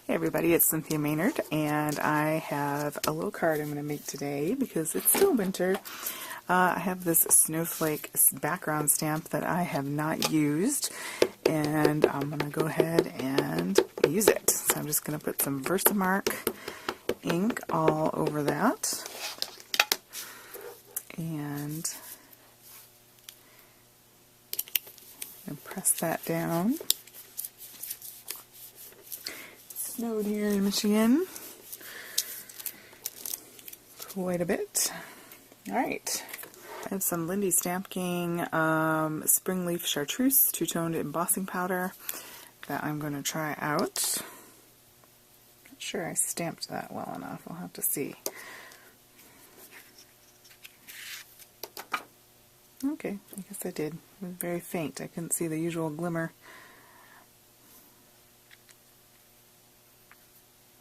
Hey everybody, it's Cynthia Maynard, and I have a little card I'm going to make today because it's still winter. I have this snowflake background stamp that I have not used, and I'm going to go ahead and use it. So I'm just going to put some Versamark ink all over that, and press that down. Snowed here in Michigan quite a bit. Alright, I have some Lindy Stamp King Spring Leaf Chartreuse two-toned embossing powder that I'm going to try out. Not sure I stamped that well enough, we'll have to see. Okay, I guess I did. It was very faint, I couldn't see the usual glimmer.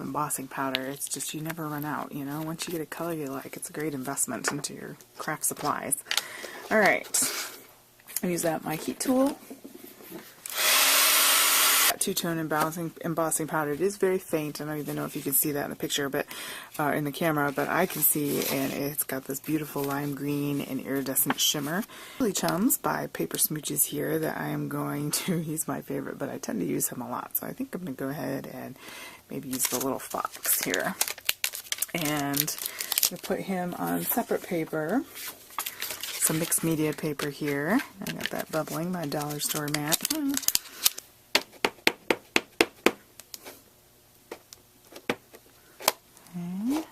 Embossing powder, it's just you never run out, you know. Once you get a color you like, it's a great investment into your craft supplies. Alright, I use that my heat tool. Two-tone embossing powder. It is very faint. I don't even know if you can see that in the picture, but in the camera, but I can see, and it's got this beautiful lime green and iridescent shimmer. Chilly Chums by Paper Smooches here that I am going to use. My favorite, but I tend to use him a lot, so I think I'm going to go ahead and maybe use the little fox here. And I'm going to put him on separate paper. Some mixed media paper here. I got that bubbling, my dollar store mat. Okay.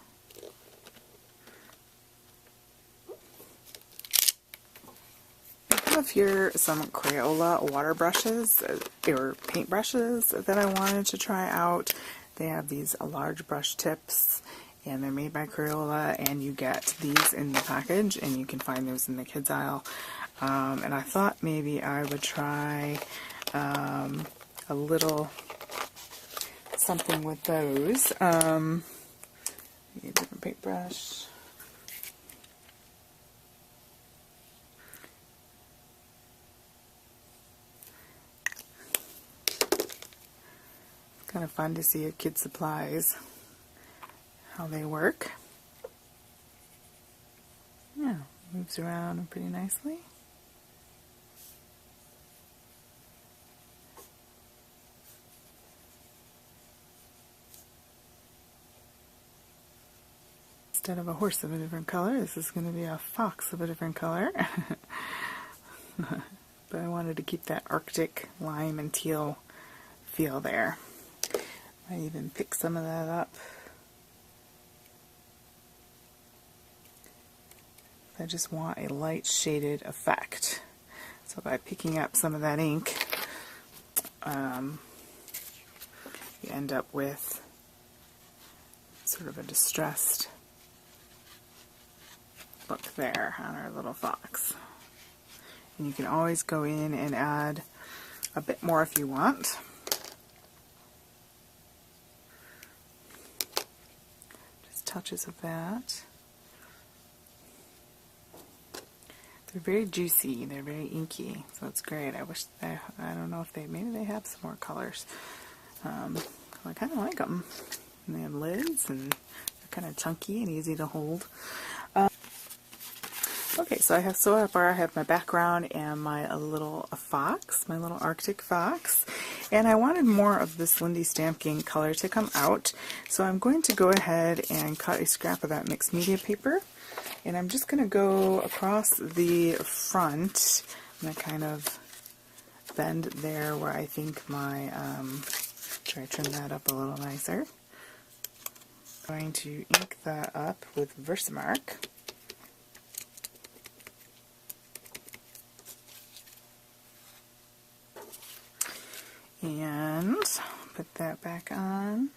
I have here some Crayola water brushes, or paint brushes that I wanted to try out. They have these large brush tips, and they're made by Crayola, and you get these in the package, and you can find those in the kids aisle. And I thought maybe I would try a little something with those. A different paintbrush. Kind of fun to see a kid's supplies, how they work. Yeah, moves around pretty nicely. Instead of a horse of a different color, this is going to be a fox of a different color. But I wanted to keep that Arctic lime and teal feel there. I even picked some of that up. I just want a light shaded effect. So by picking up some of that ink, you end up with sort of a distressed look there on our little fox. And you can always go in and add a bit more if you want. Just touches of that. They're very juicy, they're very inky, so it's great. I wish I don't know if maybe they have some more colors. I kind of like them. And they have lids, and they're kind of chunky and easy to hold. Okay, so far I have my background and my little fox, my little Arctic fox, and I wanted more of this Lindy Stamp King color to come out, so I'm going to go ahead and cut a scrap of that mixed media paper, and I'm just going to go across the front. I'm going to kind of bend there where I think my, try to trim that up a little nicer. I'm going to ink that up with Versamark. And put that back on.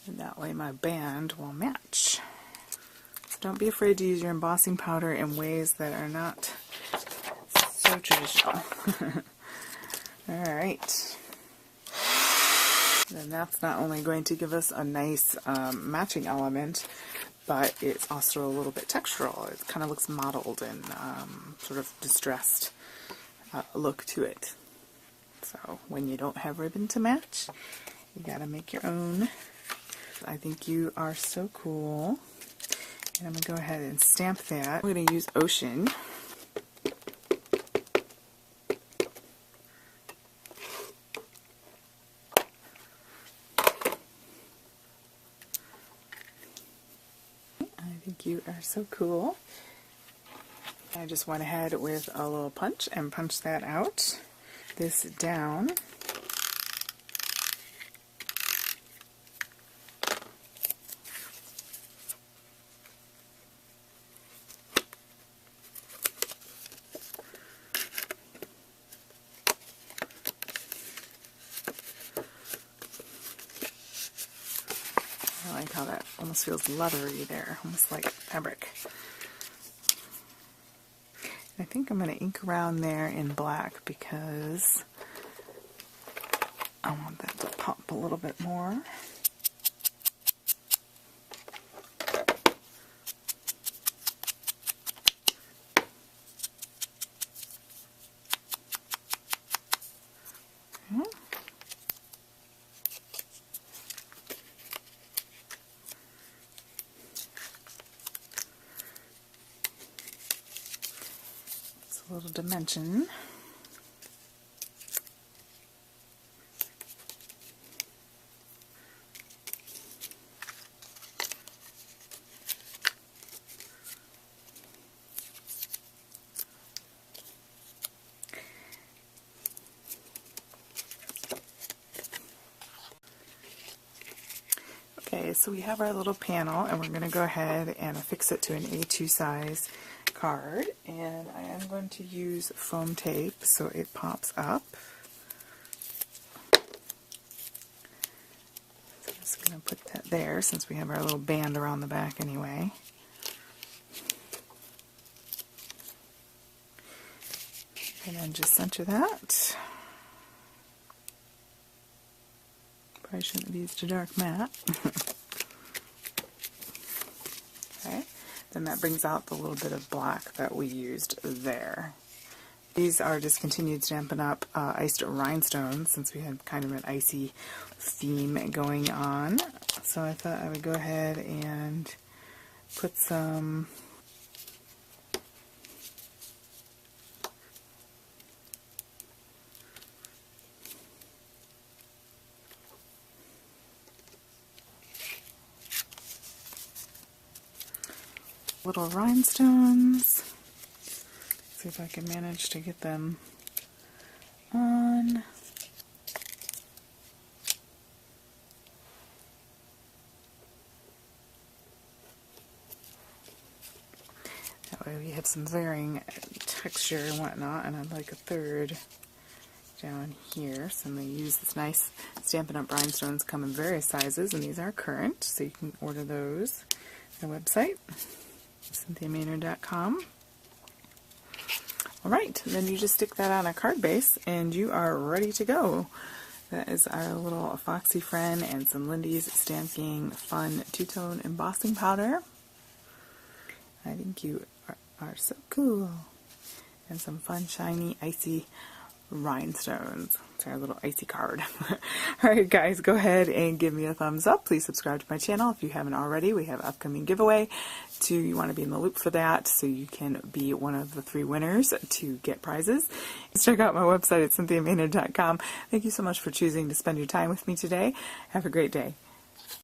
And that way my band will match. So don't be afraid to use your embossing powder in ways that are not so traditional. Alright. Then that's not only going to give us a nice matching element, but it's also a little bit textural. It kind of looks mottled and sort of distressed look to it. So when you don't have ribbon to match, you gotta make your own. I think you are so cool. And I'm going to go ahead and stamp that. I'm going to use Ocean. I think you are so cool. I just went ahead with a little punch and punched that out. This down. I like how that almost feels leathery there, almost like fabric. I think I'm going to ink around there in black because I want that to pop a little bit more. Okay. A little dimension. Okay, so we have our little panel, and we're going to go ahead and affix it to an A2 size card, and I am going to use foam tape so it pops up. So I'm just going to put that there since we have our little band around the back anyway. And then just center that. Probably shouldn't have used a dark matte. Okay. Then that brings out the little bit of black that we used there. These are just continued Stampin' Up! Iced rhinestones, since we had kind of an icy theme going on. So I thought I would go ahead and put some little rhinestones. See if I can manage to get them on. That way we have some varying texture and whatnot, and I'd like a third down here. So I'm going to use this nice Stampin' Up! Rhinestones, come in various sizes, and these are current, so you can order those on the website, CynthiaMaynard.com. Alright, then you just stick that on a card base and you are ready to go. That is our little Foxy friend and some Lindy's Stamping Fun two-tone embossing powder. I think you are so cool. And some fun, shiny, icy rhinestones. It's our little icy card. Alright guys, go ahead and give me a thumbs up. Please subscribe to my channel if you haven't already. We have an upcoming giveaway. You want to be in the loop for that so you can be one of the 3 winners to get prizes. Check out my website at CynthiaMaynard.com. Thank you so much for choosing to spend your time with me today. Have a great day.